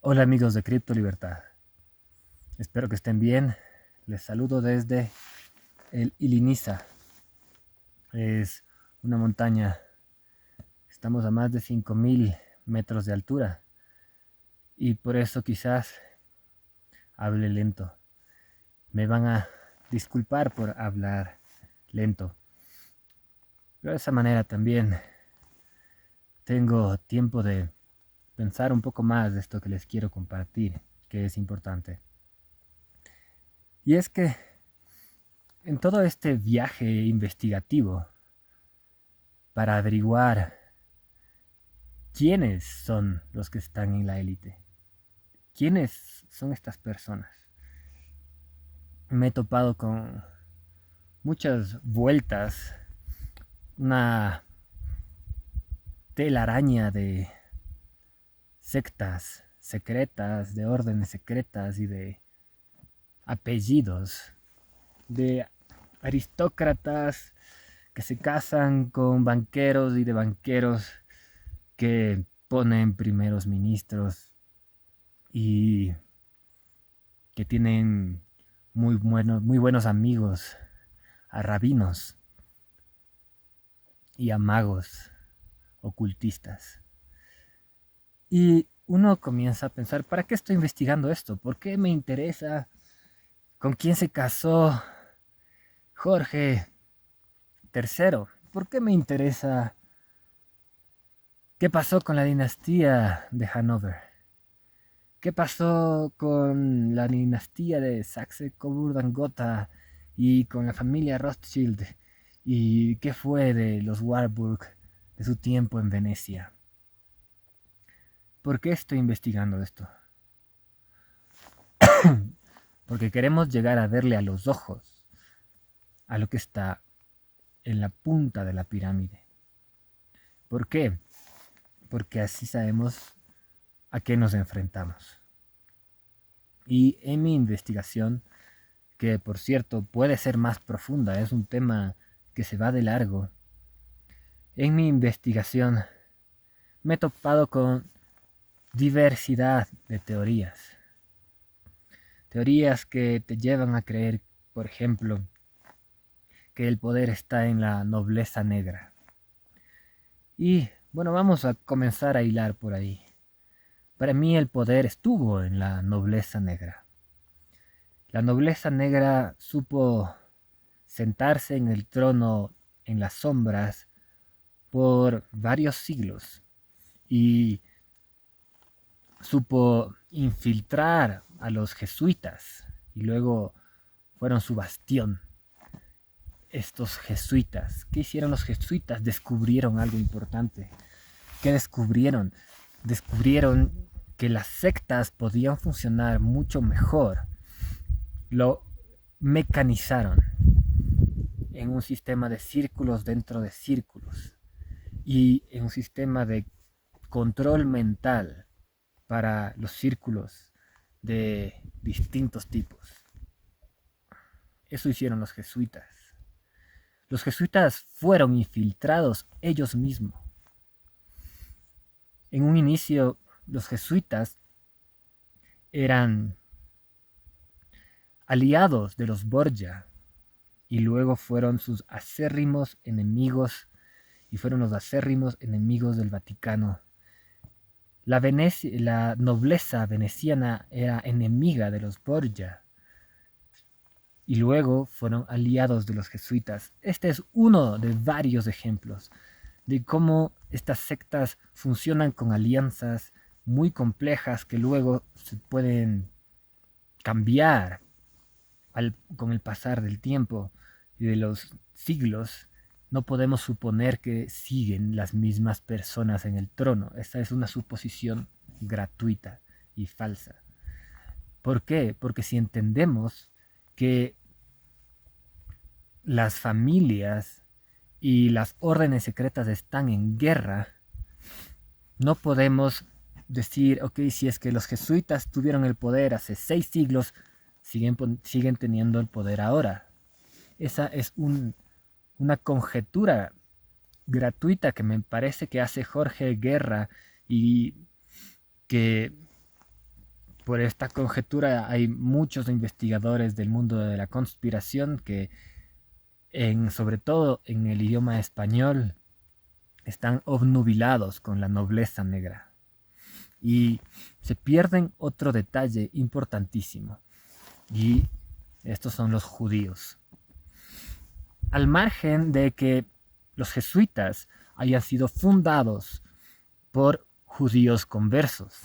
Hola amigos de Cripto Libertad, espero que estén bien. Les saludo desde el Iliniza. Es una montaña, estamos a más de 5000 metros de altura y por eso quizás hable lento. Me van a disculpar por hablar lento, pero de esa manera también tengo tiempo de pensar un poco más de esto que les quiero compartir, que es importante. Y es que en todo este viaje investigativo para averiguar quiénes son los que están en la élite, quiénes son estas personas, me he topado con muchas vueltas, una telaraña de sectas secretas, de órdenes secretas y de apellidos, de aristócratas que se casan con banqueros y de banqueros que ponen primeros ministros y que tienen muy buenos amigos, a rabinos y a magos ocultistas. Y uno comienza a pensar, ¿para qué estoy investigando esto? ¿Por qué me interesa con quién se casó Jorge III? ¿Por qué me interesa qué pasó con la dinastía de Hanover? ¿Qué pasó con la dinastía de Saxe-Coburg-Gotha y con la familia Rothschild? ¿Y qué fue de los Warburg de su tiempo en Venecia? ¿Por qué estoy investigando esto? Porque queremos llegar a verle a los ojos a lo que está en la punta de la pirámide. ¿Por qué? Porque así sabemos a qué nos enfrentamos. Y en mi investigación, que por cierto puede ser más profunda, es un tema que se va de largo, en mi investigación me he topado con diversidad de teorías. Teorías que te llevan a creer, por ejemplo, que el poder está en la nobleza negra. Y bueno, vamos a comenzar a hilar por ahí. Para mí el poder estuvo en la nobleza negra. La nobleza negra supo sentarse en el trono en las sombras por varios siglos y supo infiltrar a los jesuitas y luego fueron su bastión. Estos jesuitas, ¿qué hicieron los jesuitas? Descubrieron algo importante. ¿Qué descubrieron? Descubrieron que las sectas podían funcionar mucho mejor. Lo mecanizaron en un sistema de círculos dentro de círculos y en un sistema de control mental para los círculos de distintos tipos. Eso hicieron los jesuitas. Los jesuitas fueron infiltrados ellos mismos. En un inicio, los jesuitas eran aliados de los Borgia y luego fueron sus acérrimos enemigos y fueron los acérrimos enemigos del Vaticano. La nobleza veneciana era enemiga de los Borgia y luego fueron aliados de los jesuitas. Este es uno de varios ejemplos de cómo estas sectas funcionan con alianzas muy complejas que luego se pueden cambiar con el pasar del tiempo y de los siglos. No podemos suponer que siguen las mismas personas en el trono. Esta es una suposición gratuita y falsa. ¿Por qué? Porque si entendemos que las familias y las órdenes secretas están en guerra, no podemos decir, ok, si es que los jesuitas tuvieron el poder hace 6 siglos, siguen teniendo el poder ahora. Esa es una conjetura gratuita que me parece que hace Jorge Guerra y que por esta conjetura hay muchos investigadores del mundo de la conspiración que, sobre todo en el idioma español, están obnubilados con la nobleza negra. Y se pierden otro detalle importantísimo. Y estos son los judíos. Al margen de que los jesuitas hayan sido fundados por judíos conversos.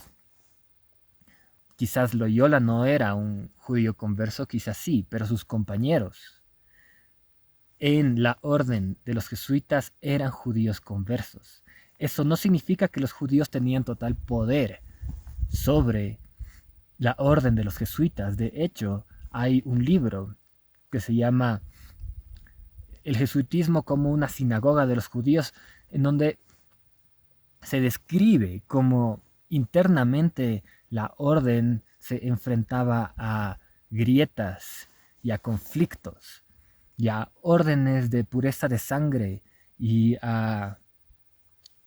Quizás Loyola no era un judío converso, quizás sí, pero sus compañeros en la orden de los jesuitas eran judíos conversos. Eso no significa que los judíos tenían total poder sobre la orden de los jesuitas. De hecho, hay un libro que se llama El jesuitismo como una sinagoga de los judíos, en donde se describe cómo internamente la orden se enfrentaba a grietas y a conflictos y a órdenes de pureza de sangre y a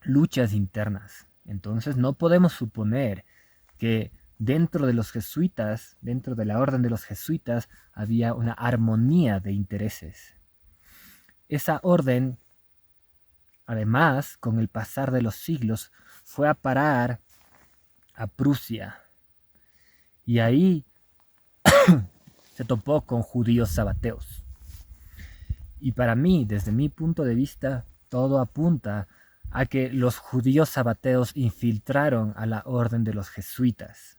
luchas internas. Entonces no podemos suponer que dentro de los jesuitas, dentro de la orden de los jesuitas, había una armonía de intereses. Esa orden, además, con el pasar de los siglos, fue a parar a Prusia. Y ahí se topó con judíos sabateos. Y para mí, desde mi punto de vista, todo apunta a que los judíos sabateos infiltraron a la orden de los jesuitas.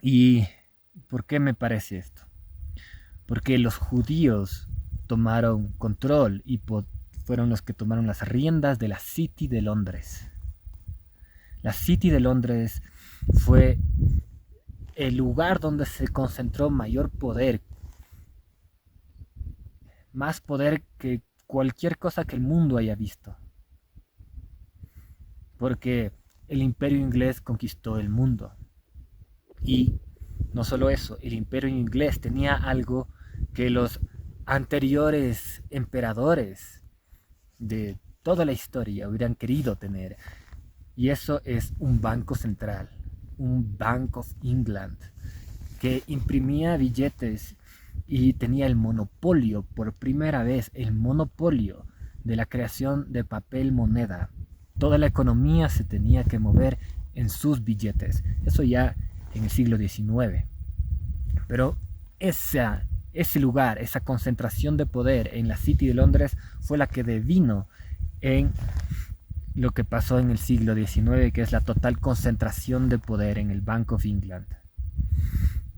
¿Y por qué me parece esto? Porque los judíos tomaron control y fueron los que tomaron las riendas de la City de Londres. La City de Londres fue el lugar donde se concentró mayor poder, más poder que cualquier cosa que el mundo haya visto. Porque el imperio inglés conquistó el mundo. Y no solo eso, el imperio inglés tenía algo que los anteriores emperadores de toda la historia hubieran querido tener. Y eso es un banco central, un Bank of England, que imprimía billetes y tenía el monopolio, por primera vez, el monopolio de la creación de papel moneda. Toda la economía se tenía que mover en sus billetes. Eso ya en el siglo XIX. Pero ese lugar, esa concentración de poder en la City de Londres fue la que devino en lo que pasó en el siglo XIX, que es la total concentración de poder en el Bank of England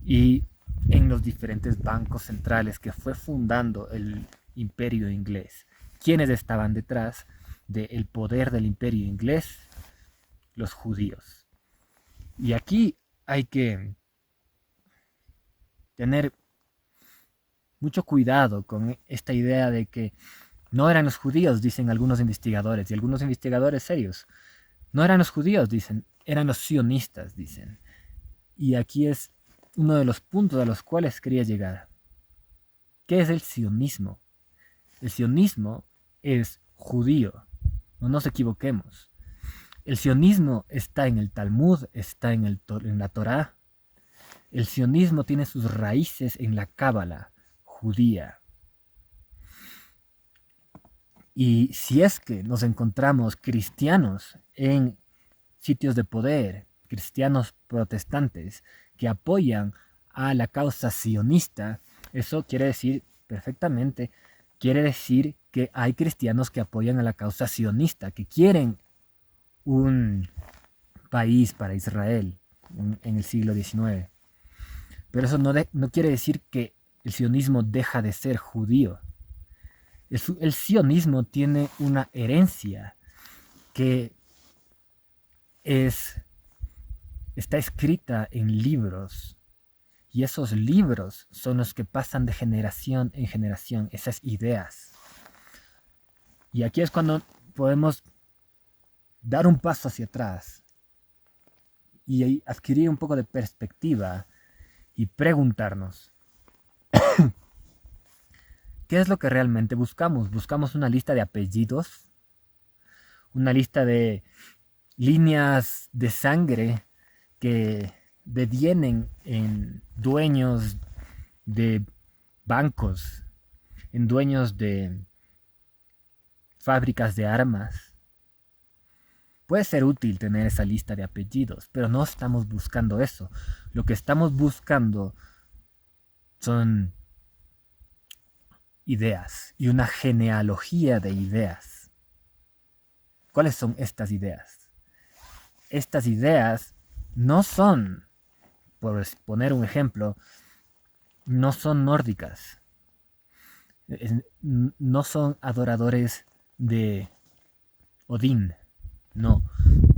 y en los diferentes bancos centrales que fue fundando el imperio inglés. ¿Quiénes estaban detrás del poder del imperio inglés? Los judíos. Y aquí hay que tener mucho cuidado con esta idea de que no eran los judíos, dicen algunos investigadores, y algunos investigadores serios. No eran los judíos, dicen, eran los sionistas, dicen. Y aquí es uno de los puntos a los cuales quería llegar. ¿Qué es el sionismo? El sionismo es judío, no nos equivoquemos. El sionismo está en el Talmud, está en la Torá. El sionismo tiene sus raíces en la Cábala judía. Y si es que nos encontramos cristianos en sitios de poder, cristianos protestantes que apoyan a la causa sionista, eso quiere decir perfectamente, quiere decir que hay cristianos que apoyan a la causa sionista, que quieren un país para Israel en el siglo XIX. Pero eso no quiere decir que el sionismo deja de ser judío. El sionismo tiene una herencia que está escrita en libros, y esos libros son los que pasan de generación en generación, esas ideas. Y aquí es cuando podemos dar un paso hacia atrás y adquirir un poco de perspectiva y preguntarnos, ¿qué es lo que realmente buscamos? ¿Buscamos una lista de apellidos? ¿Una lista de líneas de sangre que devienen en dueños de bancos, en dueños de fábricas de armas. Puede ser útil tener esa lista de apellidos, pero no estamos buscando eso. Lo que estamos buscando son ideas y una genealogía de ideas. ¿Cuáles son estas ideas? Estas ideas no son, por poner un ejemplo, no son nórdicas, no son adoradores de Odín, no,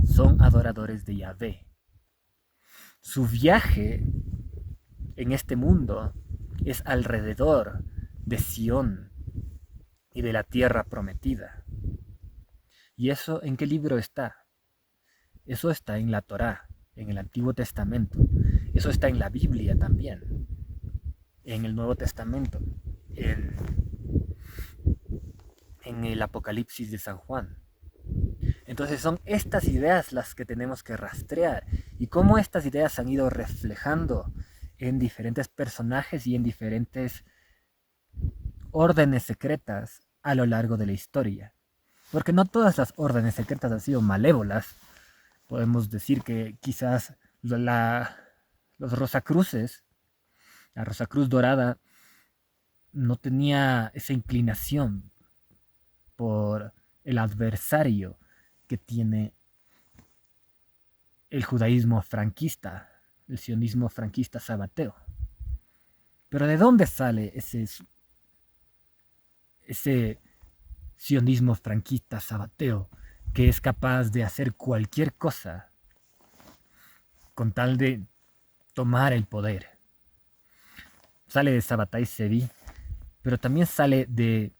son adoradores de Yahvé. Su viaje en este mundo es alrededor de Sión y de la tierra prometida. ¿Y eso en qué libro está? Eso está en la Torá, en el Antiguo Testamento. Eso está en la Biblia también, en el Nuevo Testamento, en el Apocalipsis de San Juan. Entonces son estas ideas las que tenemos que rastrear y cómo estas ideas han ido reflejando en diferentes personajes y en diferentes órdenes secretas a lo largo de la historia. Porque no todas las órdenes secretas han sido malévolas. Podemos decir que quizás los Rosacruces, la Rosacruz Dorada, no tenía esa inclinación por el adversario que tiene el judaísmo franquista, el sionismo franquista sabateo. Pero ¿de dónde sale ese sionismo franquista sabateo que es capaz de hacer cualquier cosa con tal de tomar el poder? Sale de Sabbatai Zevi, pero también sale de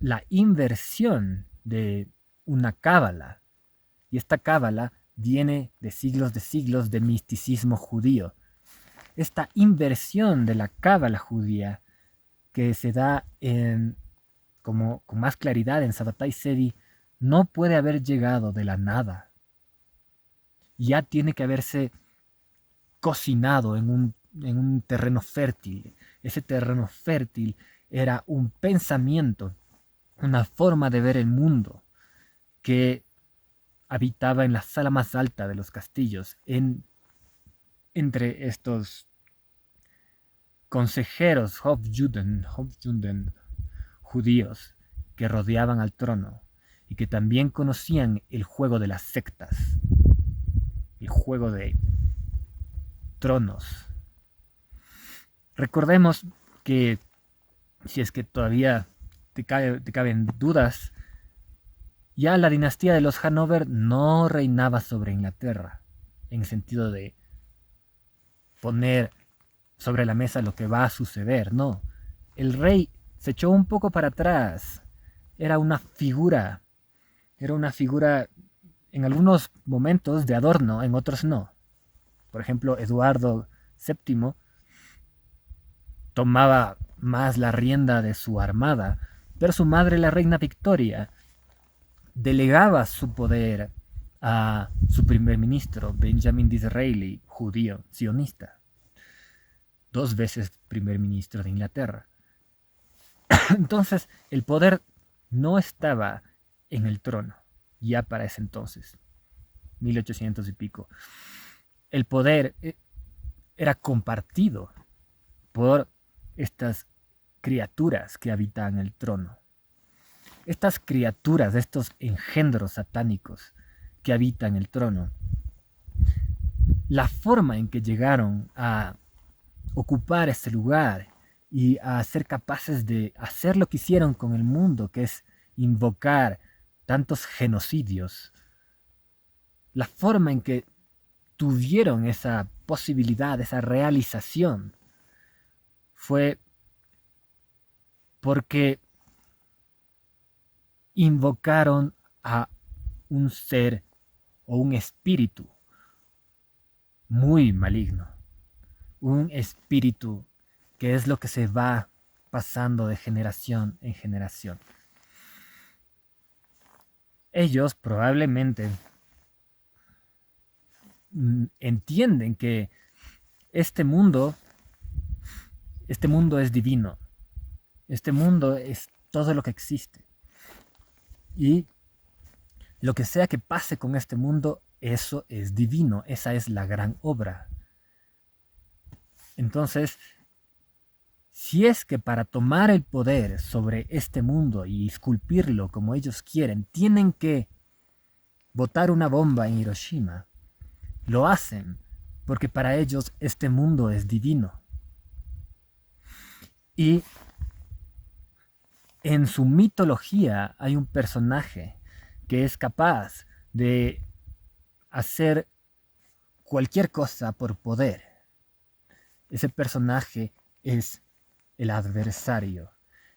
la inversión de una cábala. Y esta cábala viene de siglos de misticismo judío. Esta inversión de la cábala judía que se da con más claridad en Sabbatai Zevi no puede haber llegado de la nada. Ya tiene que haberse cocinado en un terreno fértil. Ese terreno fértil era un pensamiento, una forma de ver el mundo que habitaba en la sala más alta de los castillos, entre estos consejeros Hofjuden, judíos que rodeaban al trono y que también conocían el juego de las sectas, el juego de tronos. Recordemos que, si es que todavía te caben dudas, ya la dinastía de los Hannover no reinaba sobre Inglaterra, en el sentido de poner sobre la mesa lo que va a suceder, no. El rey se echó un poco para atrás, era una figura en algunos momentos de adorno, en otros no. Por ejemplo, Eduardo VII tomaba más la rienda de su armada, pero su madre, la reina Victoria, delegaba su poder a su primer ministro, Benjamin Disraeli, judío, sionista, 2 veces primer ministro de Inglaterra. Entonces, el poder no estaba en el trono, ya para ese entonces, 1800 y pico. El poder era compartido por estas criaturas que habitaban el trono. Estas criaturas, estos engendros satánicos que habitan el trono, la forma en que llegaron a ocupar ese lugar y a ser capaces de hacer lo que hicieron con el mundo, que es invocar tantos genocidios, la forma en que tuvieron esa posibilidad, esa realización, fue porque invocaron a un ser o un espíritu muy maligno, un espíritu que es lo que se va pasando de generación en generación. Ellos probablemente entienden que este mundo es divino. Este mundo es todo lo que existe. Y lo que sea que pase con este mundo, eso es divino. Esa es la gran obra. Entonces, si es que para tomar el poder sobre este mundo y esculpirlo como ellos quieren, tienen que botar una bomba en Hiroshima, lo hacen porque para ellos este mundo es divino. Y en su mitología hay un personaje que es capaz de hacer cualquier cosa por poder. Ese personaje es el adversario.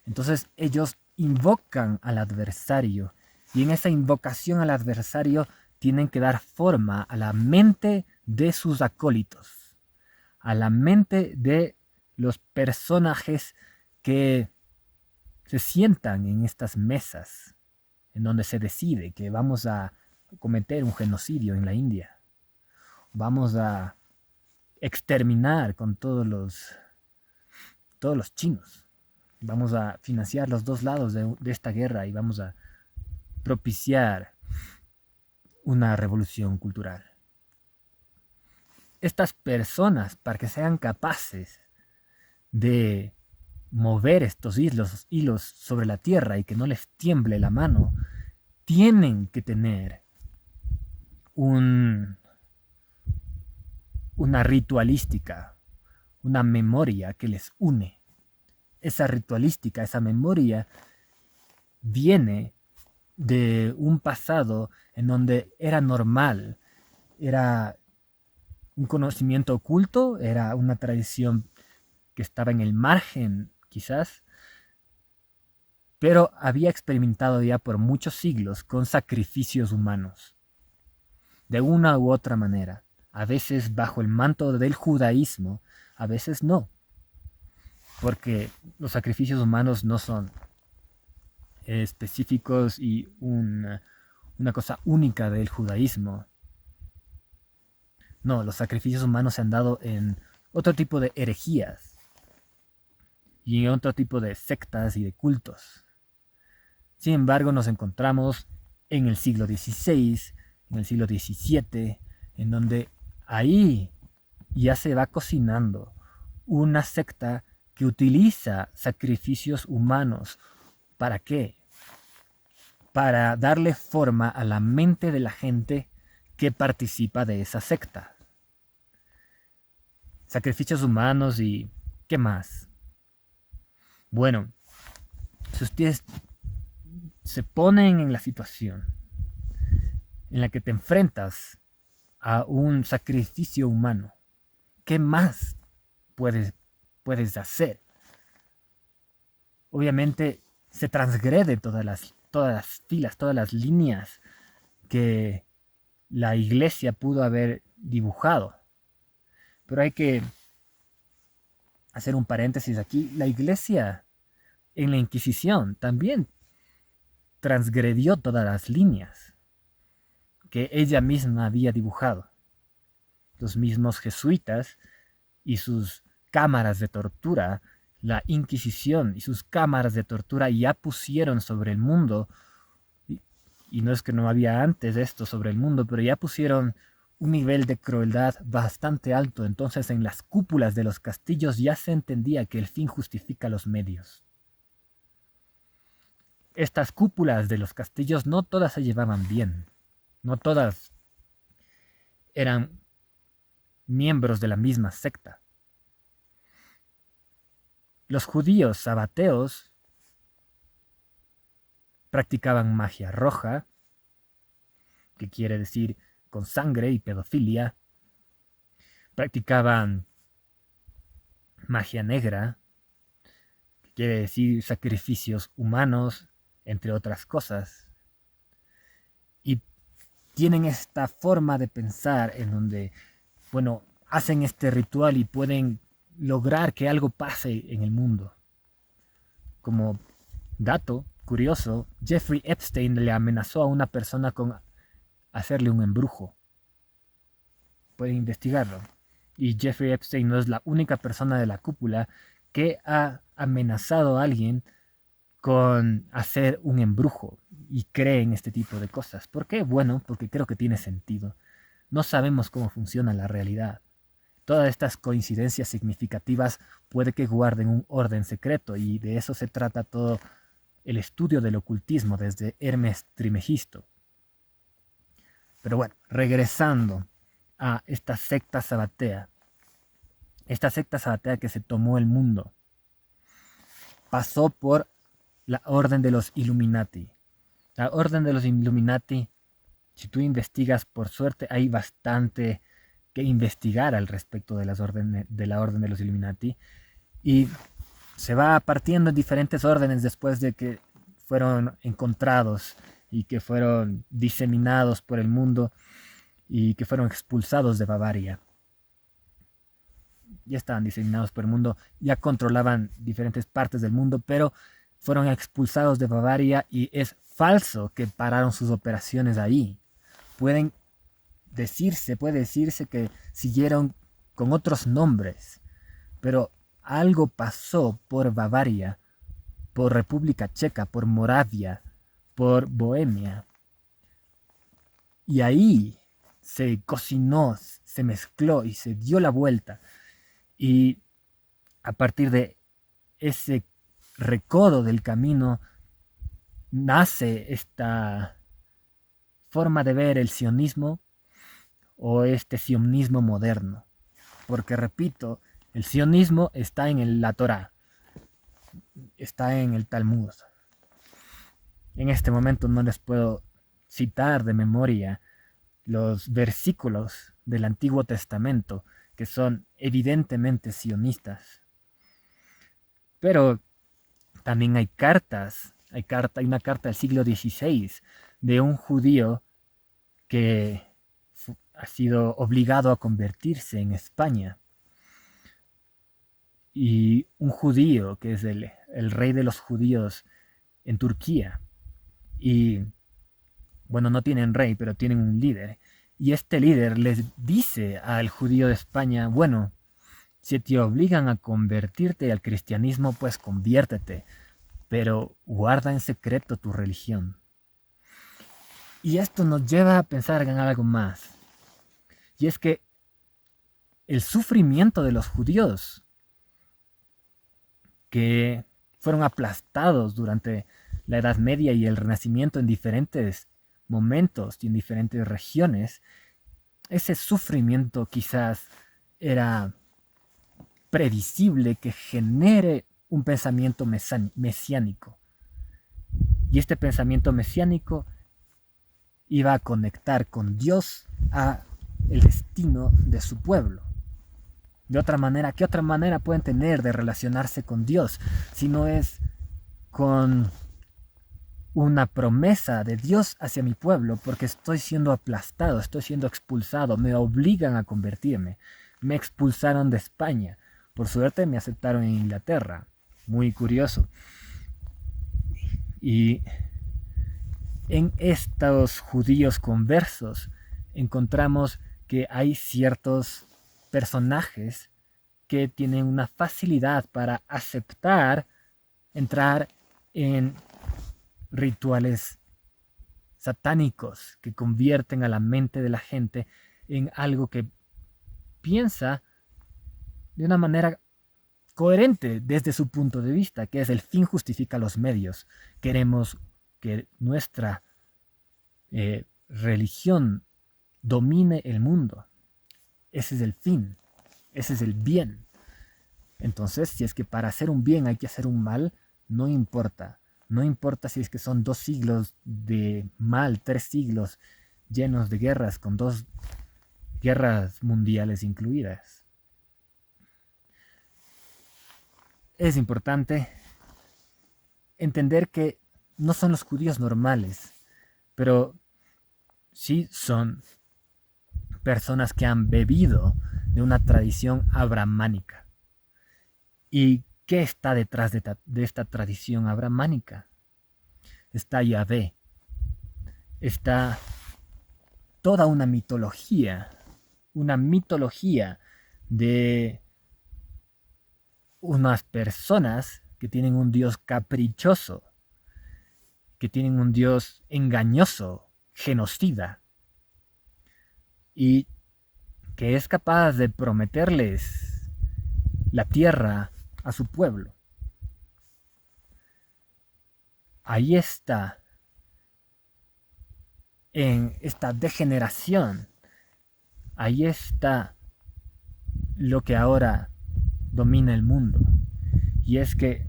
Entonces ellos invocan al adversario y en esa invocación al adversario tienen que dar forma a la mente de sus acólitos, a la mente de los personajes que se sientan en estas mesas en donde se decide que vamos a cometer un genocidio en la India. Vamos a exterminar con todos los chinos. Vamos a financiar los dos lados de esta guerra y vamos a propiciar una revolución cultural. Estas personas, para que sean capaces de mover estos hilos sobre la tierra y que no les tiemble la mano, tienen que tener una ritualística, una memoria que les une. Esa ritualística, esa memoria, viene de un pasado en donde era normal, era un conocimiento oculto, era una tradición que estaba en el margen, quizás, pero había experimentado ya por muchos siglos con sacrificios humanos, de una u otra manera, a veces bajo el manto del judaísmo, a veces no, porque los sacrificios humanos no son específicos y una cosa única del judaísmo. No, los sacrificios humanos se han dado en otro tipo de herejías y en otro tipo de sectas y de cultos. Sin embargo, nos encontramos en el siglo XVI, en el siglo XVII, en donde ahí ya se va cocinando una secta que utiliza sacrificios humanos. ¿Para qué? Para darle forma a la mente de la gente que participa de esa secta. Sacrificios humanos y ¿qué más? Bueno, si ustedes se ponen en la situación en la que te enfrentas a un sacrificio humano, ¿qué más puedes hacer? Obviamente se transgrede todas las filas, todas las líneas que la iglesia pudo haber dibujado. Pero hay que hacer un paréntesis aquí. La iglesia en la Inquisición también transgredió todas las líneas que ella misma había dibujado. Los mismos jesuitas y sus cámaras de tortura, la Inquisición y sus cámaras de tortura ya pusieron sobre el mundo, y no es que no había antes esto sobre el mundo, pero ya pusieron un nivel de crueldad bastante alto. Entonces en las cúpulas de los castillos ya se entendía que el fin justifica los medios. Estas cúpulas de los castillos no todas se llevaban bien, no todas eran miembros de la misma secta. Los judíos sabateos practicaban magia roja, que quiere decir con sangre y pedofilia. Practicaban magia negra, que quiere decir sacrificios humanos, entre otras cosas. Y tienen esta forma de pensar en donde, bueno, hacen este ritual y pueden lograr que algo pase en el mundo. Como dato curioso, Jeffrey Epstein le amenazó a una persona con hacerle un embrujo. pueden investigarlo. Y Jeffrey Epstein no es la única persona de la cúpula que ha amenazado a alguien con hacer un embrujo y cree en este tipo de cosas. ¿Por qué? Bueno, porque creo que tiene sentido. No sabemos cómo funciona la realidad. Todas estas coincidencias significativas puede que guarden un orden secreto y de eso se trata todo el estudio del ocultismo desde Hermes Trimegisto. Pero bueno, regresando a esta secta sabatea que se tomó el mundo, pasó por la orden de los Illuminati. La orden de los Illuminati, si tú investigas, por suerte hay bastante que investigar al respecto de la orden de los Illuminati, y se va partiendo en diferentes órdenes después de que fueron encontrados y que fueron diseminados por el mundo y que fueron expulsados de Bavaria. Ya estaban diseminados por el mundo, ya controlaban diferentes partes del mundo, pero fueron expulsados de Bavaria y es falso que pararon sus operaciones ahí. Puede decirse que siguieron con otros nombres, pero algo pasó por Bavaria, por República Checa, por Moravia, por Bohemia. Y ahí se cocinó, se mezcló y se dio la vuelta. Y a partir de ese recodo del camino nace esta forma de ver el sionismo o este sionismo moderno. Porque repito, el sionismo está en la Torá, está en el Talmud. En este momento no les puedo citar de memoria los versículos del Antiguo Testamento que son evidentemente sionistas. Pero también hay cartas, hay una carta del siglo XVI de un judío que ha sido obligado a convertirse en España. Y un judío que es el rey de los judíos en Turquía. Y bueno, no tienen rey, pero tienen un líder. Y este líder les dice al judío de España, bueno, si te obligan a convertirte al cristianismo, pues conviértete, pero guarda en secreto tu religión. Y esto nos lleva a pensar en algo más. Y es que el sufrimiento de los judíos, que fueron aplastados durante la Edad Media y el Renacimiento en diferentes momentos y en diferentes regiones, ese sufrimiento quizás era previsible que genere un pensamiento mesiánico. Y este pensamiento mesiánico iba a conectar con Dios a el destino de su pueblo. De otra manera, ¿qué otra manera pueden tener de relacionarse con Dios si no es con una promesa de Dios hacia mi pueblo? Porque estoy siendo aplastado, estoy siendo expulsado, me obligan a convertirme. Me expulsaron de España. Por suerte me aceptaron en Inglaterra. Muy curioso. Y en estos judíos conversos encontramos que hay ciertos personajes que tienen una facilidad para aceptar entrar en rituales satánicos que convierten a la mente de la gente en algo que piensa de una manera coherente desde su punto de vista, que es el fin justifica los medios. Queremos que nuestra religión domine el mundo. Ese es el fin, ese es el bien. Entonces, si es que para hacer un bien hay que hacer un mal, no importa. No importa si es que son 2 siglos de mal, 3 siglos llenos de guerras, con 2 guerras mundiales incluidas. Es importante entender que no son los judíos normales, pero sí son personas que han bebido de una tradición abrahámica. ¿Y qué está detrás de esta tradición abrahámica? Está Yahvé, está toda una mitología una mitología de unas personas que tienen un Dios caprichoso, que tienen un Dios engañoso, genocida, y que es capaz de prometerles la tierra a su pueblo. Ahí está, en esta degeneración, ahí está lo que ahora domina el mundo. Y es que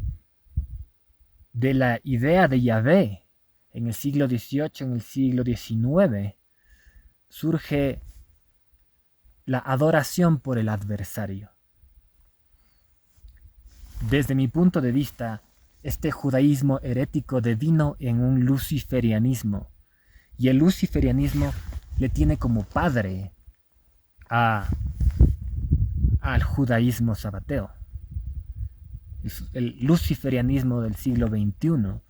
de la idea de Yahvé en el siglo XVIII, en el siglo XIX, surge la adoración por el adversario. Desde mi punto de vista, este judaísmo herético devino en un luciferianismo. Y el luciferianismo le tiene como padre al judaísmo sabateo. El luciferianismo del siglo XXI,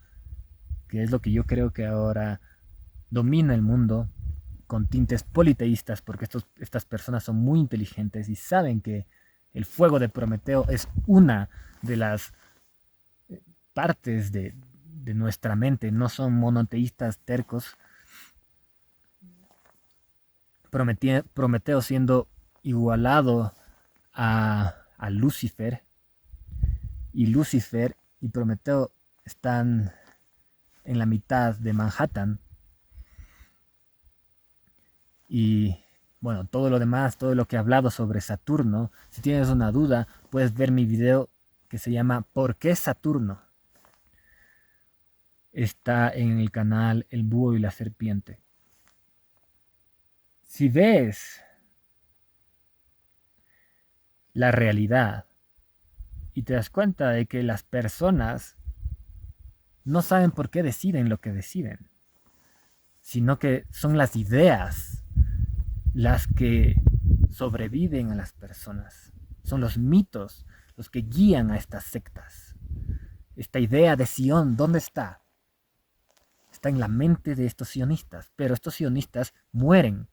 que es lo que yo creo que ahora domina el mundo, con tintes politeístas, porque estas personas son muy inteligentes y saben que el fuego de Prometeo es una de las partes de nuestra mente, no son monoteístas tercos. Prometeo siendo igualado a Lucifer, y Lucifer y Prometeo están en la mitad de Manhattan. Y bueno, todo lo demás, todo lo que he hablado sobre Saturno, si tienes una duda, puedes ver mi video que se llama ¿Por qué Saturno? Está en el canal El Búho y la Serpiente. Si ves la realidad y te das cuenta de que las personas no saben por qué deciden lo que deciden, sino que son las ideas las que sobreviven a las personas. Son los mitos los que guían a estas sectas. Esta idea de Sion, ¿dónde está? Está en la mente de estos sionistas, pero estos sionistas mueren.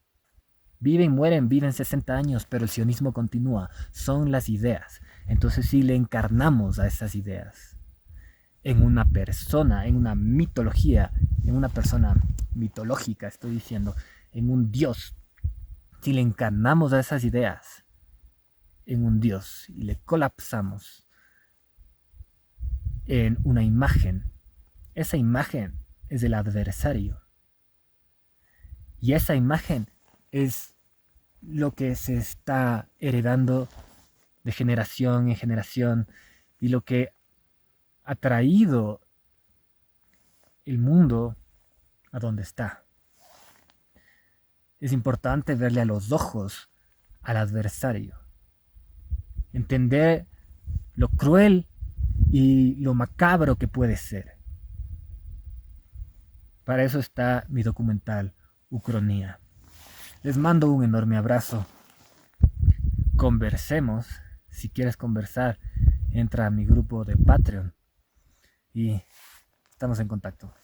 Viven 60 años, pero el sionismo continúa. Son las ideas. Entonces si le encarnamos a esas ideas en una persona, en una mitología, en una persona mitológica, estoy diciendo, en un Dios, si le encarnamos a esas ideas en un Dios y le colapsamos en una imagen, esa imagen es el adversario. Y esa imagen es lo que se está heredando de generación en generación y lo que ha traído el mundo a donde está. Es importante verle a los ojos al adversario, entender lo cruel y lo macabro que puede ser. Para eso está mi documental Ucronía. Les mando un enorme abrazo. Conversemos. Si quieres conversar, entra a mi grupo de Patreon y estamos en contacto.